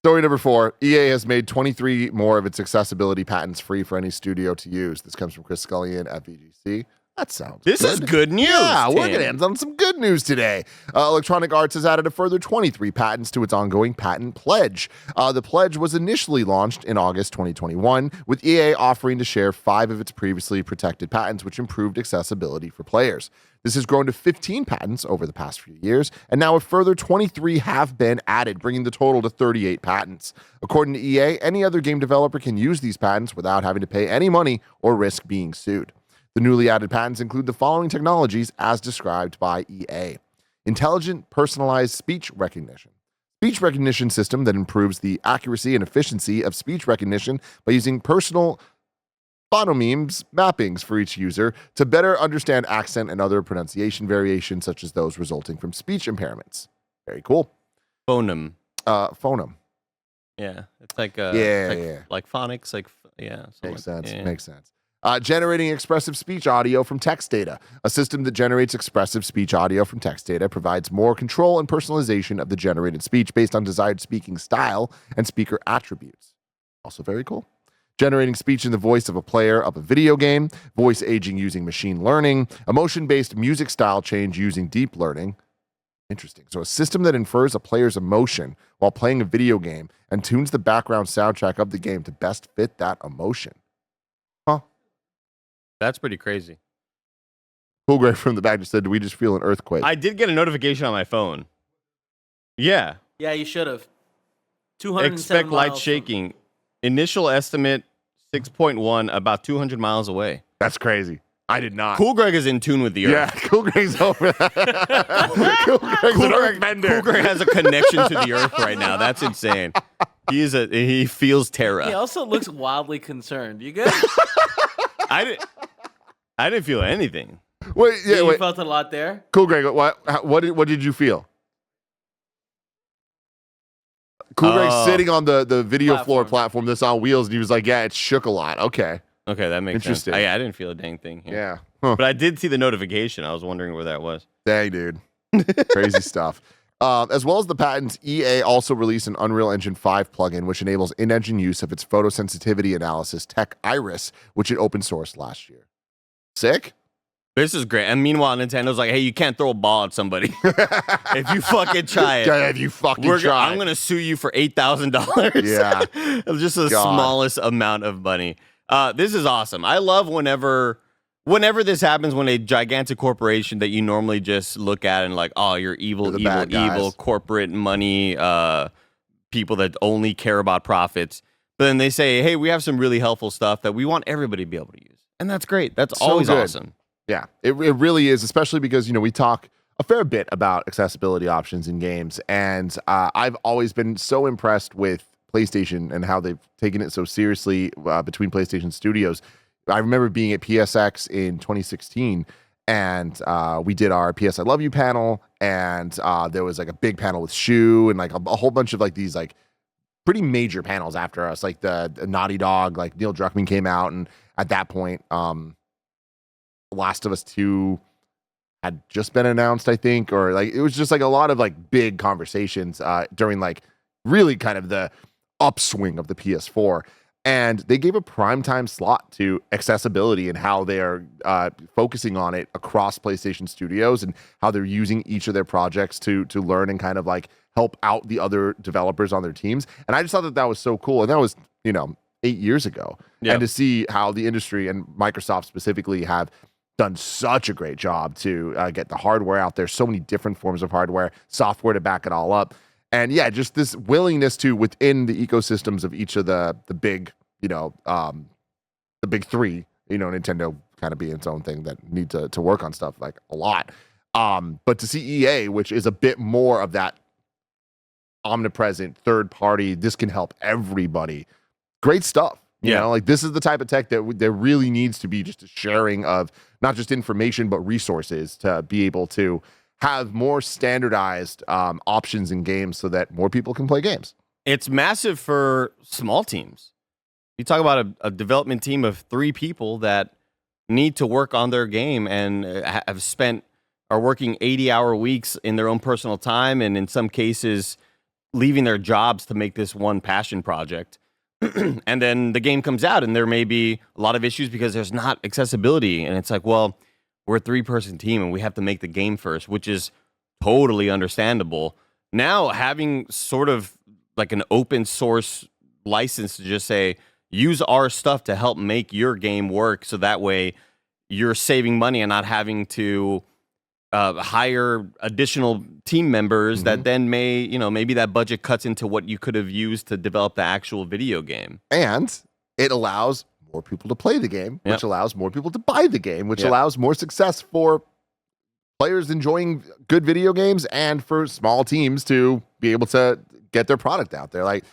Story number 4, EA has made 23 more of its accessibility patents free for any studio to use. This comes from Chris Scullion at VGC. That sounds This is good news. Yeah, Tim. we're going to end on some good news today. Electronic Arts has added a further 23 patents to its ongoing patent pledge. The pledge was initially launched in August 2021, with EA offering to share 5 of its previously protected patents, which improved accessibility for players. This has grown to 15 patents over the past few years, and now a further 23 have been added, bringing the total to 38 patents. According to EA, any other game developer can use these patents without having to pay any money or risk being sued. The newly added patents include the following technologies as described by EA. Intelligent Personalized Speech Recognition. Speech recognition system that improves the accuracy and efficiency of speech recognition by using personal phonemes mappings for each user to better understand accent and other pronunciation variations such as those resulting from speech impairments. Very cool. Phoneme. Phoneme. Yeah, it's like like phonics, Makes sense. Yeah. Makes sense. Generating expressive speech audio from text data. A system that generates expressive speech audio from text data provides more control and personalization of the generated speech based on desired speaking style and speaker attributes. Also very cool. Generating speech in the voice of a player of a video game, voice aging using machine learning, emotion-based music style change using deep learning. Interesting. So a system that infers a player's emotion while playing a video game and tunes the background soundtrack of the game to best fit that emotion. Huh. That's pretty crazy. Cool Greg from the back just said, "Do we just feel an earthquake?" I did get a notification on my phone. Yeah. Yeah, you should have. 207 Expect light miles shaking. Initial estimate 6.1, about 200 miles away. That's crazy. I did not. Cool Greg is in tune with the Earth. Yeah, Cool Greg's over that. Cool Greg's Cool an Greg, earthbender. Cool Greg has a connection to the Earth right now. That's insane. He feels Terra. He also looks wildly concerned. You good? I didn't feel anything. Wait, yeah, You wait. felt a lot there. Cool Greg, what did you feel? Cool Greg's sitting on the video floor platform that's on wheels, and he was like, "Yeah, it shook a lot." Okay, that makes Interesting. sense. I didn't feel a dang thing here. yeah, huh. But I did see the notification. I was wondering where that was. Dang, dude, crazy stuff. As well as the patents, EA also released an Unreal Engine 5 plugin, which enables in-engine use of its photosensitivity analysis tech Iris, which it open sourced last year. Sick. This is great. And meanwhile, Nintendo's like, hey, you can't throw a ball at somebody. If you fucking try it. Yeah, if you fucking try. I'm going to sue you for $8,000. Yeah. Just the smallest amount of money. This is awesome. I love whenever this happens, when a gigantic corporation that you normally just look at and like, oh, you're evil, evil, corporate money, people that only care about profits. But then they say, hey, we have some really helpful stuff that we want everybody to be able to use. And that's great. That's always awesome. Yeah, it really is, especially because, we talk a fair bit about accessibility options in games. And I've always been so impressed with PlayStation and how they've taken it so seriously between PlayStation Studios. I remember being at PSX in 2016, and we did our PS I Love You panel, and there was like a big panel with Shu and like a whole bunch of like these like pretty major panels after us, like the Naughty Dog, like Neil Druckmann came out, and at that point, Last of Us 2 had just been announced, I think, or like it was just like a lot of like big conversations during like really kind of the upswing of the PS4. And they gave a primetime slot to accessibility and how they are focusing on it across PlayStation Studios and how they're using each of their projects to learn and kind of like help out the other developers on their teams. And I just thought that was so cool. And that was, 8 years ago. Yep. And to see how the industry and Microsoft specifically have done such a great job to get the hardware out there, so many different forms of hardware, software to back it all up. And yeah, just this willingness to, within the ecosystems of each of the big, the big three, Nintendo kind of being its own thing that need to work on stuff like a lot. But to see EA, which is a bit more of that omnipresent third party, this can help everybody. Great stuff. You know, like this is the type of tech that there really needs to be just a sharing of not just information, but resources to be able to have more standardized options in games so that more people can play games. It's massive for small teams. You talk about a development team of 3 people that need to work on their game and are working 80-hour weeks in their own personal time, and in some cases leaving their jobs to make this one passion project. And then the game comes out and there may be a lot of issues because there's not accessibility. And it's like, well, we're a 3-person team and we have to make the game first, which is totally understandable. Now having sort of like an open source license to just say, use our stuff to help make your game work. So that way you're saving money and not having to hire additional team members that then maybe that budget cuts into what you could have used to develop the actual video game. And it allows more people to play the game, which allows more people to buy the game, which allows more success for players enjoying good video games and for small teams to be able to get their product out there. Like,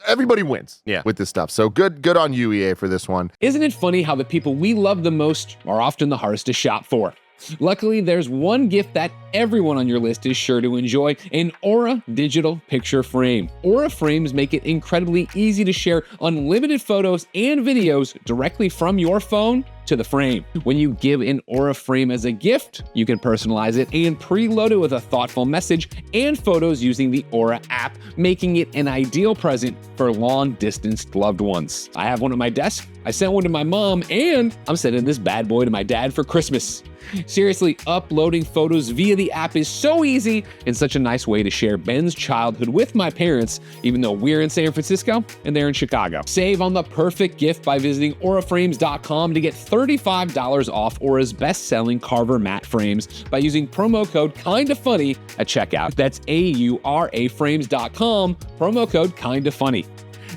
everybody wins with this stuff. So good on you, EA, for this one. Isn't it funny how the people we love the most are often the hardest to shop for? Luckily, there's one gift that everyone on your list is sure to enjoy: an Aura digital picture frame. Aura frames make it incredibly easy to share unlimited photos and videos directly from your phone to the frame. When you give an Aura frame as a gift, you can personalize it and preload it with a thoughtful message and photos using the Aura app, making it an ideal present for long-distance loved ones. I have one at my desk, I sent one to my mom, and I'm sending this bad boy to my dad for Christmas. Seriously, uploading photos via the app is so easy and such a nice way to share Ben's childhood with my parents, even though we're in San Francisco and they're in Chicago. Save on the perfect gift by visiting auraframes.com to get $35 off Aura's best-selling Carver matte frames by using promo code KINDAFUNNY at checkout. That's auraframes.com, promo code KINDAFUNNY.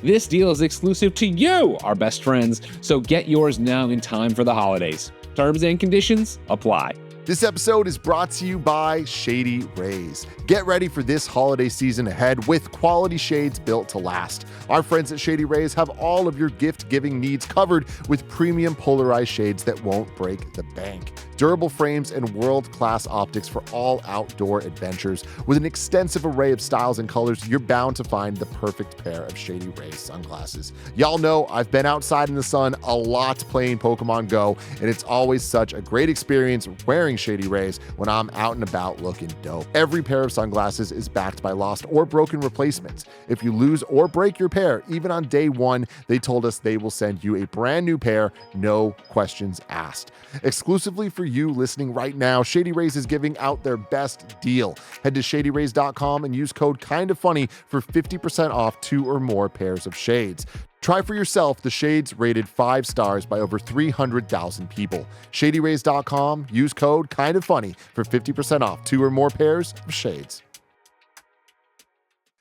This deal is exclusive to you, our best friends, so get yours now in time for the holidays. Terms and conditions apply. This episode is brought to you by Shady Rays. Get ready for this holiday season ahead with quality shades built to last. Our friends at Shady Rays have all of your gift-giving needs covered with premium polarized shades that won't break the bank. Durable frames and world-class optics for all outdoor adventures. With an extensive array of styles and colors, you're bound to find the perfect pair of Shady Rays sunglasses. Y'all know I've been outside in the sun a lot playing Pokemon Go, and it's always such a great experience wearing Shady Rays when I'm out and about looking dope. Every pair of sunglasses is backed by lost or broken replacements. If you lose or break your pair, even on day one, they told us they will send you a brand new pair, no questions asked. Exclusively for you listening right now, Shady Rays is giving out their best deal. Head to shadyrays.com and use code KINDAFUNNY for 50% off 2 or more pairs of shades. Try for yourself the shades rated 5 stars by over 300,000 people. Shadyrays.com, use code KINDAFUNNY for 50% off 2 or more pairs of shades.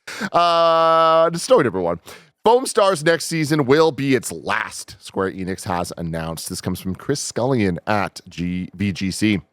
Story number 1. Foam Stars next season will be its last, Square Enix has announced. This comes from Chris Scullion at VGC.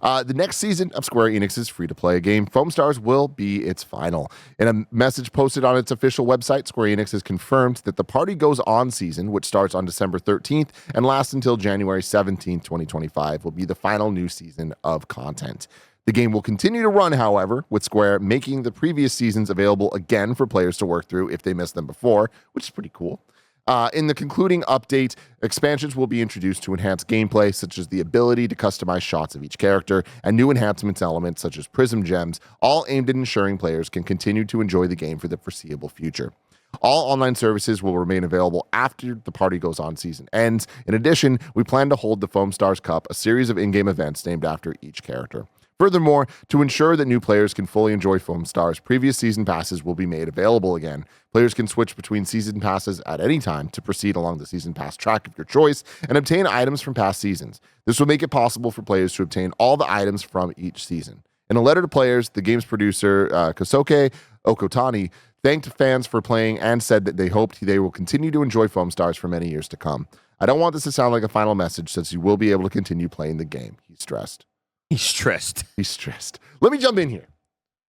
The next season of Square Enix's free-to-play game, Foam Stars, will be its final. In a message posted on its official website, Square Enix has confirmed that the Party Goes On season, which starts on December 13th and lasts until January 17th, 2025, will be the final new season of content. The game will continue to run, however, with Square making the previous seasons available again for players to work through if they missed them before, which is pretty cool. In the concluding update, expansions will be introduced to enhance gameplay, such as the ability to customize shots of each character, and new enhancements elements such as Prism Gems, all aimed at ensuring players can continue to enjoy the game for the foreseeable future. All online services will remain available after the Party Goes On season ends. In addition, we plan to hold the Foam Stars Cup, a series of in-game events named after each character. Furthermore, to ensure that new players can fully enjoy Foam Stars, previous season passes will be made available again. Players can switch between season passes at any time to proceed along the season pass track of your choice and obtain items from past seasons. This will make it possible for players to obtain all the items from each season. In a letter to players, the game's producer, Kosuke Okotani, thanked fans for playing and said that they hoped they will continue to enjoy Foam Stars for many years to come. I don't want this to sound like a final message, since you will be able to continue playing the game, he stressed. He's stressed. He's stressed. Let me jump in here.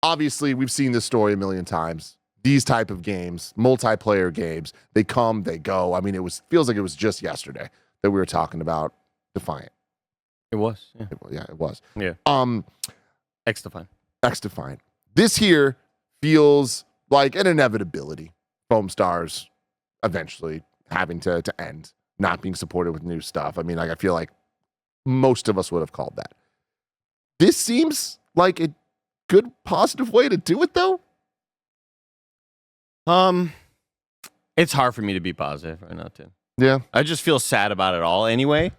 Obviously, we've seen this story a million times. These type of games, multiplayer games, they come, they go. I mean, feels like it was just yesterday that we were talking about Defiant. It was. Yeah. It was. Yeah. X-Defiant. X-Defiant. This here feels like an inevitability. Foam Stars eventually having to end, not being supported with new stuff. I mean, like, I feel like most of us would have called that. This seems like a good, positive way to do it, though. It's hard for me to be positive right now, too. Yeah. I just feel sad about it all anyway.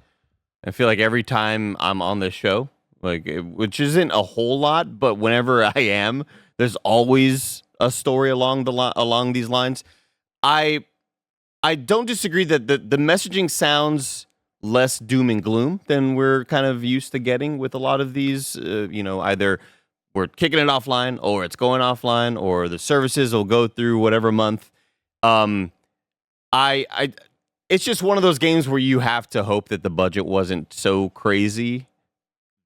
I feel like every time I'm on this show, which isn't a whole lot, but whenever I am, there's always a story along these lines. I don't disagree that the messaging sounds less doom and gloom than we're kind of used to getting with a lot of these. Either we're kicking it offline, or it's going offline, or the services will go through whatever month. It's just one of those games where you have to hope that the budget wasn't so crazy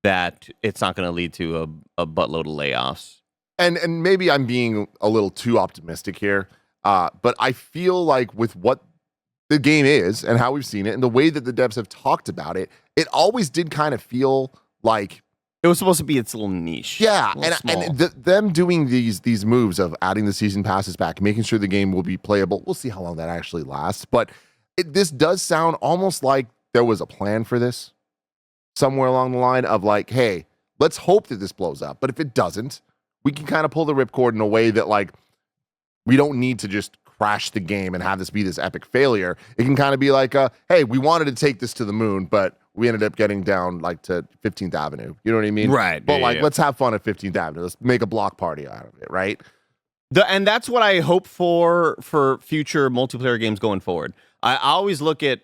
that it's not going to lead to a buttload of layoffs. And maybe I'm being a little too optimistic here, but I feel like with what the game is and how we've seen it and the way that the devs have talked about it, it always did kind of feel like it was supposed to be its little niche. Yeah, and them doing these moves of adding the season passes back, making sure the game will be playable. We'll see how long that actually lasts, but this does sound almost like there was a plan for this somewhere along the line of like, hey, let's hope that this blows up. But if it doesn't, we can kind of pull the ripcord in a way that like we don't need to just crash the game and have this be this epic failure. It can kind of be like, hey, we wanted to take this to the moon, but we ended up getting down like to 15th Avenue. You know what I mean? Right. But let's have fun at 15th Avenue. Let's make a block party out of it, right? And that's what I hope for future multiplayer games going forward. I always look at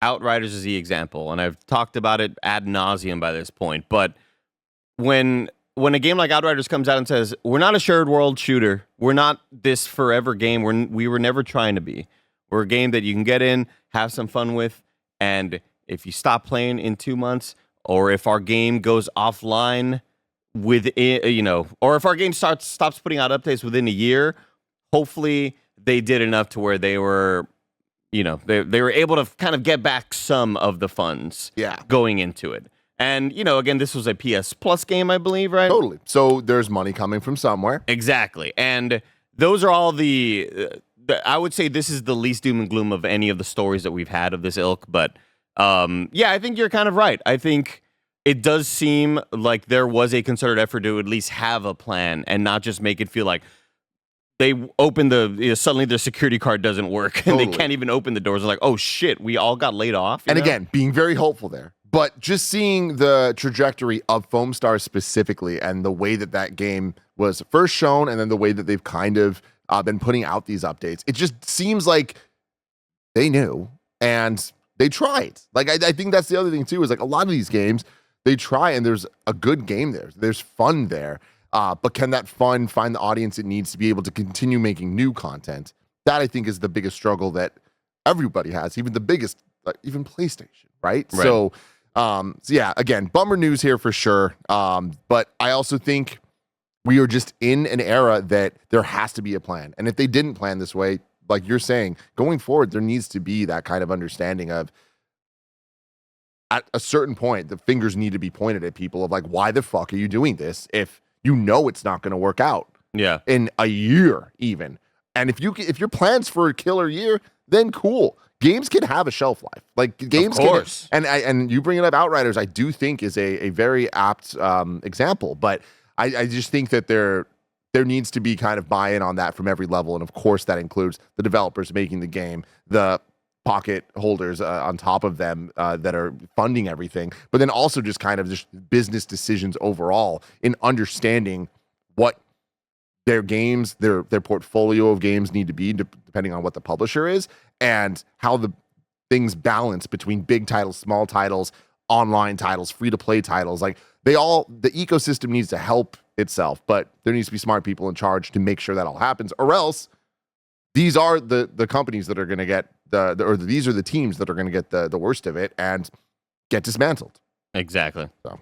Outriders as the example, and I've talked about it ad nauseum by this point. But when a game like Outriders comes out and says, we're not a shared world shooter, we're not this forever game, we were never trying to be. We're a game that you can get in, have some fun with, and if you stop playing in 2 months, or if our game goes offline or if our game stops putting out updates within a year, hopefully they did enough to where they were, they were able to kind of get back some of the funds going into it. And, again, this was a PS Plus game, I believe, right? Totally. So there's money coming from somewhere. Exactly. And those are all I would say this is the least doom and gloom of any of the stories that we've had of this ilk. But, I think you're kind of right. I think it does seem like there was a concerted effort to at least have a plan and not just make it feel like they open suddenly their security card doesn't work and they can't even open the doors. They're like, oh, shit, we all got laid off. And again, being very hopeful there. But just seeing the trajectory of Foamstar specifically and the way that game was first shown and then the way that they've kind of been putting out these updates, it just seems like they knew and they tried. Like, I think that's the other thing, too, is like a lot of these games, they try and there's a good game there. There's fun there. But can that fun find the audience it needs to be able to continue making new content? That, I think, is the biggest struggle that everybody has, even the biggest, even PlayStation, right? So yeah, again, bummer news here for sure. But I also think we are just in an era that there has to be a plan. And if they didn't plan this way, like you're saying, going forward, there needs to be that kind of understanding of at a certain point, the fingers need to be pointed at people of like, why the fuck are you doing this if you know it's not going to work out in a year even? And if your plans for a killer year, then cool. Games can have a shelf life. Like games can, and you bring it up, Outriders, I do think is a very apt example. But I just think that there needs to be kind of buy-in on that from every level. And of course, that includes the developers making the game, the pocket holders on top of them that are funding everything, but then also just kind of just business decisions overall in understanding what their games, their portfolio of games need to be depending on what the publisher is and how the things balance between big titles, small titles, online titles, free-to-play titles. Like the ecosystem needs to help itself, but there needs to be smart people in charge to make sure that all happens, or else these are the companies that are going to get these are the teams that are going to get the worst of it and get dismantled. Exactly. So